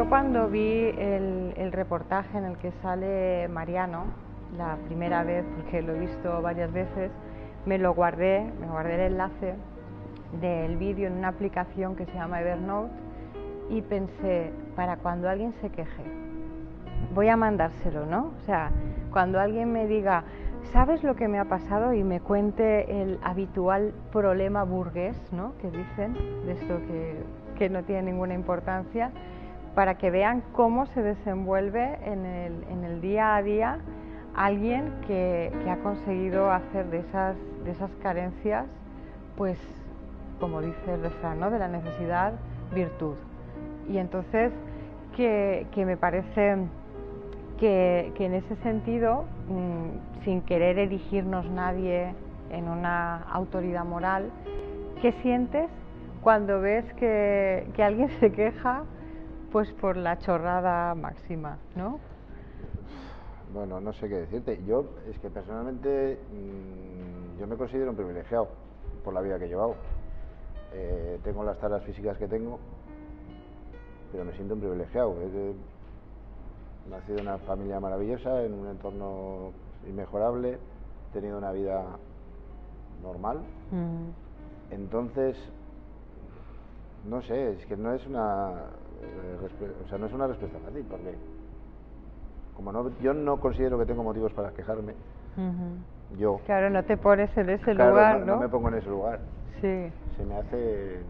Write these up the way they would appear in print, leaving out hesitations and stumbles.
Yo cuando vi el reportaje en el que sale Mariano, la primera vez, porque lo he visto varias veces, me guardé el enlace del vídeo en una aplicación que se llama Evernote y pensé, para cuando alguien se queje, voy a mandárselo, ¿no? O sea, cuando alguien me diga, ¿sabes lo que me ha pasado? Y me cuente el habitual problema burgués, ¿no? Que dicen, de esto que no tiene ninguna importancia, para que vean cómo se desenvuelve en el día a día alguien que ha conseguido hacer de esas carencias, pues, como dice el refrán, ¿no? De la necesidad, virtud. Y entonces, que me parece que en ese sentido, sin querer erigirnos nadie en una autoridad moral, ¿qué sientes cuando ves que alguien se queja pues por la chorrada máxima, ¿no? Bueno, no sé qué decirte. Yo, es que personalmente, yo me considero un privilegiado por la vida que he llevado. Tengo las taras físicas que tengo, pero me siento un privilegiado. He nacido en una familia maravillosa, en un entorno inmejorable, he tenido una vida normal. Entonces, no sé, es que no es una no es una respuesta fácil, porque como yo no considero que tengo motivos para quejarme, yo... Claro, no te pones en ese lugar, ¿no? No me pongo en ese lugar. Sí. Se me hace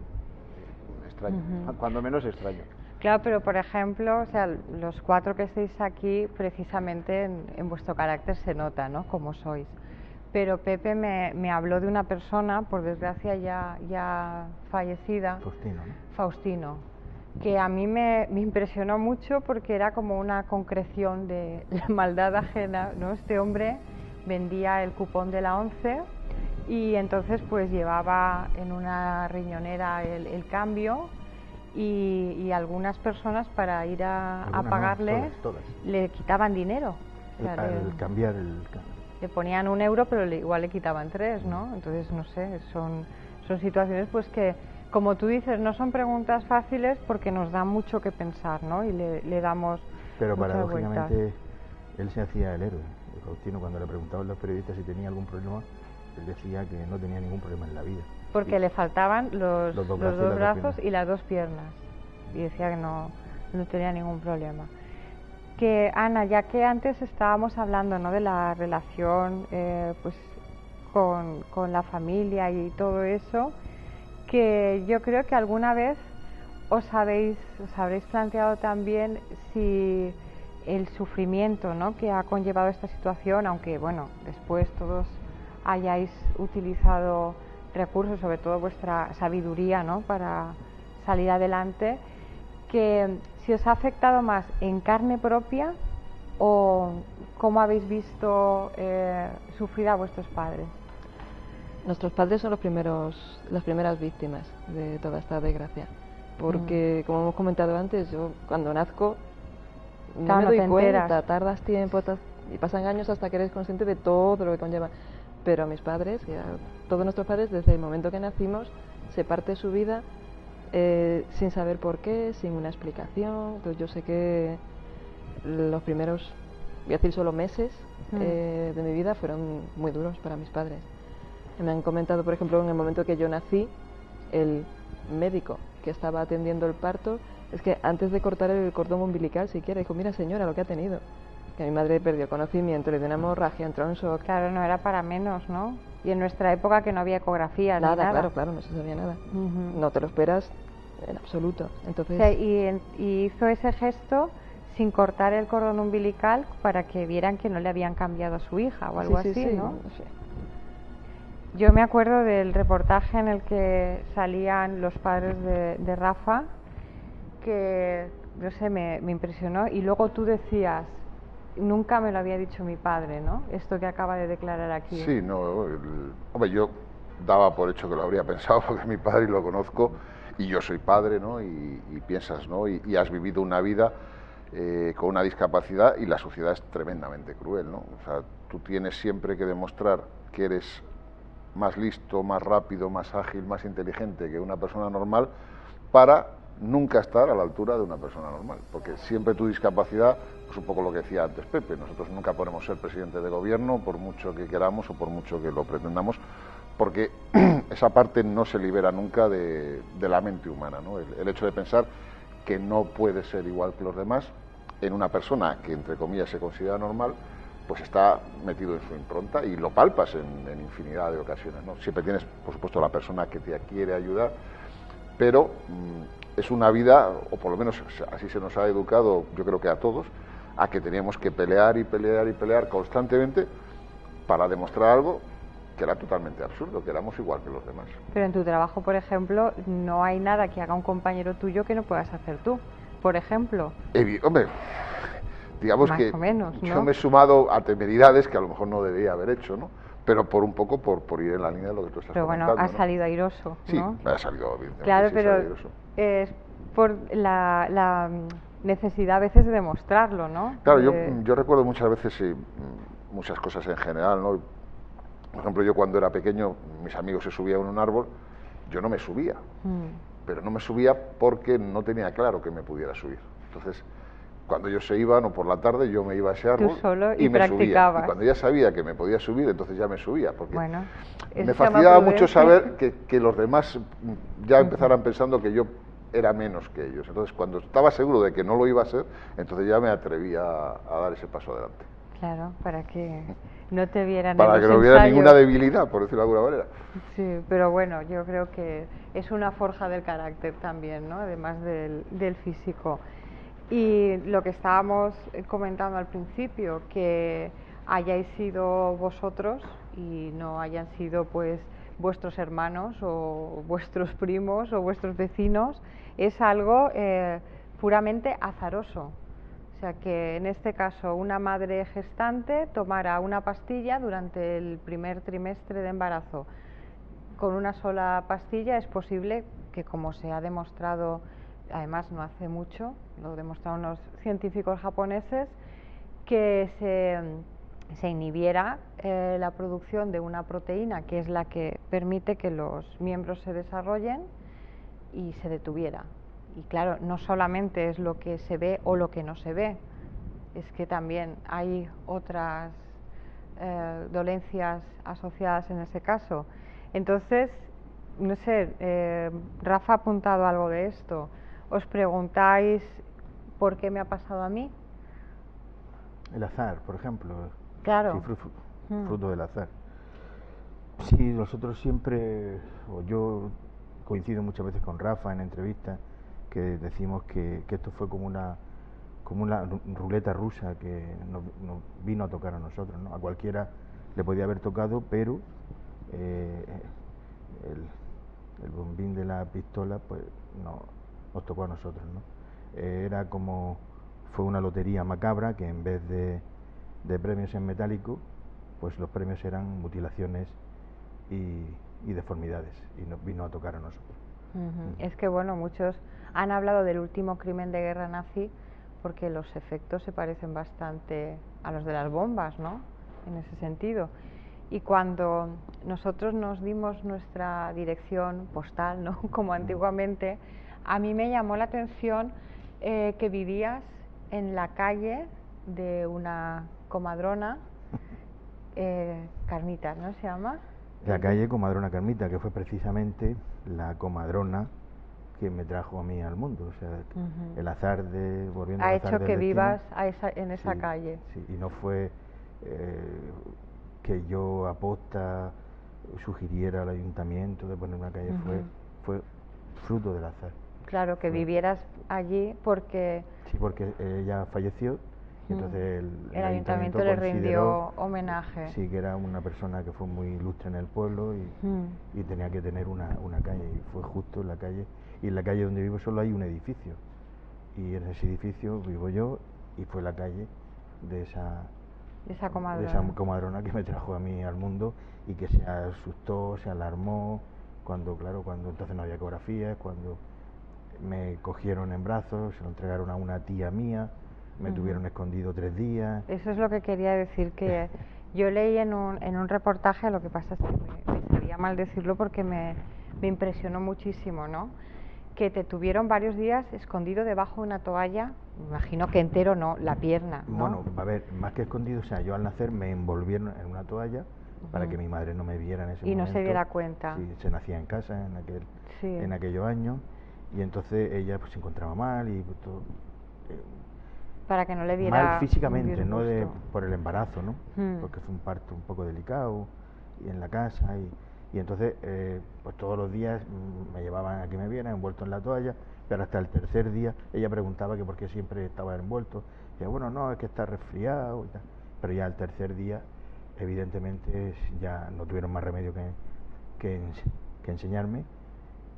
extraño, cuando menos extraño. Claro, pero por ejemplo, o sea, los 4 que estáis aquí, precisamente en vuestro carácter se nota, ¿no? Cómo sois. Pero Pepe me habló de una persona, por desgracia ya fallecida, Faustino, que a mí me impresionó mucho porque era como una concreción de la maldad ajena, ¿no? Este hombre vendía el cupón de la ONCE y entonces pues llevaba en una riñonera el cambio y algunas personas para ir a pagarle todas. Le quitaban dinero. O sea, al cambiar le ponían 1 euro, pero igual le quitaban 3, ¿no? Entonces, no sé, son situaciones pues que, como tú dices, no son preguntas fáciles porque nos da mucho que pensar, ¿no? Y le damos Pero muchas paradójicamente vueltas. Él se hacía el héroe. Faustino, cuando le preguntaban los periodistas si tenía algún problema, él decía que no tenía ningún problema en la vida. Porque le faltaban los dos brazos y las 2 piernas. Y decía que no tenía ningún problema. Que Ana, ya que antes estábamos hablando, ¿no?, de la relación pues con la familia y todo eso, que yo creo que alguna vez os habréis planteado también si el sufrimiento, ¿no?, que ha conllevado esta situación, aunque bueno, después todos hayáis utilizado recursos, sobre todo vuestra sabiduría, ¿no?, para salir adelante, que si os ha afectado más en carne propia o cómo habéis visto sufrir a vuestros padres. Nuestros padres son las primeras víctimas de toda esta desgracia, porque como hemos comentado antes, yo cuando nazco no me doy cuenta, tardas tiempo y pasan años hasta que eres consciente de todo lo que conlleva. Pero a mis padres, y a todos nuestros padres, desde el momento que nacimos, se parte su vida sin saber por qué, sin una explicación. Entonces yo sé que los primeros, voy a decir solo meses de mi vida fueron muy duros para mis padres. Me han comentado, por ejemplo, en el momento que yo nací, el médico que estaba atendiendo el parto, es que antes de cortar el cordón umbilical siquiera dijo, mira señora lo que ha tenido, que mi madre perdió conocimiento, le dio una hemorragia, entró en shock. Claro, no era para menos, ¿no? Y en nuestra época que no había ecografías nada, ni nada. Claro, no se sabía nada. No te lo esperas en absoluto. Entonces... O sea, y hizo ese gesto sin cortar el cordón umbilical para que vieran que no le habían cambiado a su hija o algo así, ¿no? Sí. Yo me acuerdo del reportaje en el que salían los padres de Rafa, que, no sé, me impresionó. Y luego tú decías, nunca me lo había dicho mi padre, ¿no? Esto que acaba de declarar aquí. Sí, no, hombre, yo daba por hecho que lo habría pensado porque mi padre lo conozco y yo soy padre, ¿no? Y piensas, ¿no? Y has vivido una vida con una discapacidad y la sociedad es tremendamente cruel, ¿no? O sea, tú tienes siempre que demostrar que eres más listo, más rápido, más ágil, más inteligente que una persona normal para nunca estar a la altura de una persona normal, porque siempre tu discapacidad, pues un poco lo que decía antes Pepe, nosotros nunca podemos ser presidente de gobierno por mucho que queramos o por mucho que lo pretendamos, porque esa parte no se libera nunca de la mente humana, ¿no? El hecho de pensar que no puede ser igual que los demás en una persona que entre comillas se considera normal, pues está metido en su impronta y lo palpas en infinidad de ocasiones, ¿no? Siempre tienes, por supuesto, la persona que te quiere ayudar, pero es una vida, o por lo menos así se nos ha educado, yo creo que a todos, a que teníamos que pelear y pelear y pelear constantemente para demostrar algo que era totalmente absurdo, que éramos igual que los demás. Pero en tu trabajo, por ejemplo, no hay nada que haga un compañero tuyo que no puedas hacer tú, por ejemplo. Hombre, digamos más que o menos, ¿no? yo me he sumado a temeridades que a lo mejor no debería haber hecho, ¿no? Pero por un poco por ir en la línea de lo que tú estás comentando. Pero bueno, ha ¿no? salido airoso, ¿no? Sí, ha salido bien. Claro, sí, pero es por la necesidad a veces de demostrarlo, ¿no? Claro, yo recuerdo muchas veces, muchas cosas en general, ¿no? Por ejemplo, yo cuando era pequeño, mis amigos se subían en un árbol, yo no me subía, pero no me subía porque no tenía claro que me pudiera subir. Entonces, cuando ellos se iban o por la tarde, yo me iba a ese árbol y me subía. Y cuando ya sabía que me podía subir, entonces ya me subía, porque bueno, me fascinaba mucho saber que los demás ya empezaran pensando que yo era menos que ellos. Entonces, cuando estaba seguro de que no lo iba a ser, entonces ya me atrevía a dar ese paso adelante. Claro, para que no te vieran para en los que no hubiera ensayos. Ninguna debilidad, por decirlo de alguna manera. Sí, pero bueno, yo creo que es una forja del carácter también, ¿no? Además del físico. Y lo que estábamos comentando al principio, que hayáis sido vosotros y no hayan sido pues vuestros hermanos o vuestros primos o vuestros vecinos, es algo puramente azaroso. O sea que en este caso una madre gestante tomara una pastilla durante el primer trimestre de embarazo. Con una sola pastilla es posible que, como se ha demostrado, además no hace mucho, lo demostraron los científicos japoneses, que se inhibiera la producción de una proteína que es la que permite que los miembros se desarrollen y se detuviera. Y claro, no solamente es lo que se ve o lo que no se ve, es que también hay otras dolencias asociadas en ese caso. Entonces, no sé, Rafa ha apuntado algo de esto. ¿Os preguntáis por qué me ha pasado a mí? El azar, por ejemplo. Claro. Sí, fruto del azar. Sí, nosotros siempre, o yo coincido muchas veces con Rafa en entrevistas, que decimos que esto fue como una ruleta rusa que nos vino a tocar a nosotros, ¿no? A cualquiera le podía haber tocado, pero el bombín de la pistola pues no nos tocó a nosotros, ¿no? Fue una lotería macabra que en vez de premios en metálico, pues los premios eran mutilaciones y deformidades, y nos vino a tocar a nosotros. Es que bueno, muchos han hablado del último crimen de guerra nazi porque los efectos se parecen bastante a los de las bombas, ¿no? En ese sentido. Y cuando nosotros nos dimos nuestra dirección postal, ¿no? Como antiguamente, a mí me llamó la atención que vivías en la calle de una comadrona, Carmita, ¿no se llama? La calle Comadrona Carmita, que fue precisamente la comadrona que me trajo a mí al mundo. O sea, el azar de volviendo ha al azar hecho que del vivas destino, en esa calle. Sí, y no fue que yo aposta sugiriera al ayuntamiento de poner una calle, fue fruto del azar. Claro, que vivieras allí porque... Sí, porque ella falleció y entonces el ayuntamiento le rindió homenaje. Sí, que era una persona que fue muy ilustre en el pueblo y tenía que tener una calle, y fue justo en la calle. Y en la calle donde vivo solo hay un edificio, y en ese edificio vivo yo, y fue la calle de esa comadrona que me trajo a mí al mundo y que se asustó, se alarmó cuando entonces no había ecografías, cuando me cogieron en brazos, se lo entregaron a una tía mía, me tuvieron escondido 3 días. Eso es lo que quería decir, que yo leí en un reportaje, lo que pasa es que me sabía mal decirlo porque me impresionó muchísimo, ¿no? que te tuvieron varios días escondido debajo de una toalla, me imagino que entero no, la pierna, ¿no? Bueno, a ver, más que escondido, o sea, yo al nacer me envolvieron en una toalla para que mi madre no me viera en ese momento. Y no se diera cuenta. Sí, se nacía en casa en aquellos años, y entonces ella pues se encontraba mal y pues, todo, para que no le diera mal físicamente, no por el embarazo, ¿no? Porque fue un parto un poco delicado y en la casa, y entonces pues todos los días me llevaban a que me viera envuelto en la toalla, pero hasta el tercer día ella preguntaba que por qué siempre estaba envuelto, y decía, bueno, no, es que está resfriado y tal. Pero ya el tercer día evidentemente ya no tuvieron más remedio que enseñarme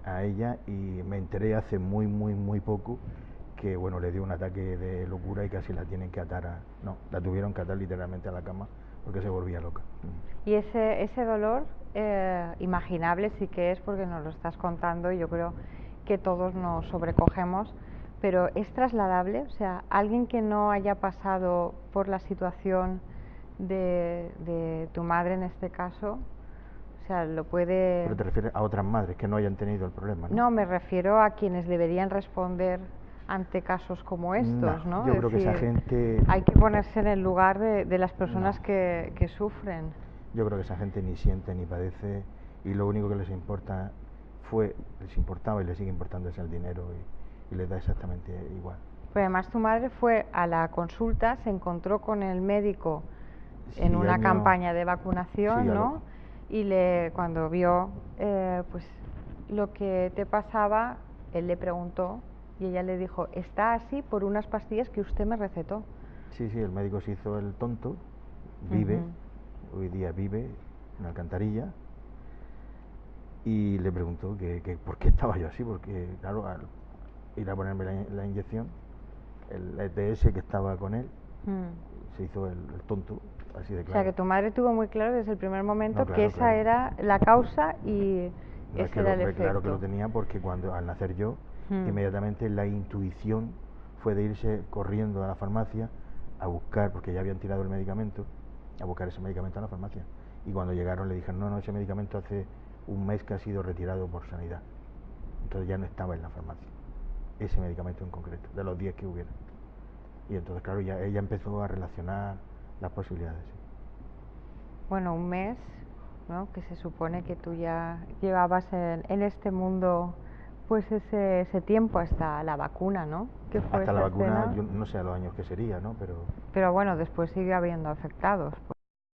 a ella, y me enteré hace muy poco que bueno, le dio un ataque de locura y casi la tienen que atar la tuvieron que atar literalmente a la cama porque se volvía loca. Y ese dolor imaginable sí que es, porque nos lo estás contando y yo creo que todos nos sobrecogemos, pero ¿es trasladable? O sea, alguien que no haya pasado por la situación de tu madre en este caso, o sea, lo puede... ¿Pero te refieres a otras madres que no hayan tenido el problema? No, me refiero a quienes deberían responder ante casos como estos, ¿no? Yo creo que esa gente... Hay que ponerse en el lugar de las personas que sufren. Yo creo que esa gente ni siente ni padece, y lo único que les importaba y les sigue importando es el dinero, y les da exactamente igual. Pero además tu madre fue a la consulta, se encontró con el médico en una campaña de vacunación, ¿no? Y cuando vio pues lo que te pasaba, él le preguntó y ella le dijo, está así por unas pastillas que usted me recetó. Sí, el médico se hizo el tonto, hoy día vive en Alcantarilla, y le preguntó que por qué estaba yo así, porque claro, al ir a ponerme la inyección, el ETS que estaba con él se hizo el tonto, así de claro. O sea, que tu madre tuvo muy claro desde el primer momento que esa era la causa y ese era el efecto. Claro que lo tenía, porque cuando al nacer yo, inmediatamente la intuición fue de irse corriendo a la farmacia a buscar, porque ya habían tirado el medicamento, a buscar ese medicamento a la farmacia. Y cuando llegaron le dijeron, no, ese medicamento hace un mes que ha sido retirado por sanidad. Entonces ya no estaba en la farmacia, ese medicamento en concreto, de los 10 que hubiera. Y entonces, claro, ella empezó a relacionar las posibilidades. Sí. Bueno, un mes, ¿no? Que se supone que tú ya llevabas en este mundo pues ese tiempo hasta la vacuna, ¿no? ¿Qué fue hasta la vacuna, yo no sé a los años que sería, ¿no? Pero bueno, después sigue habiendo afectados.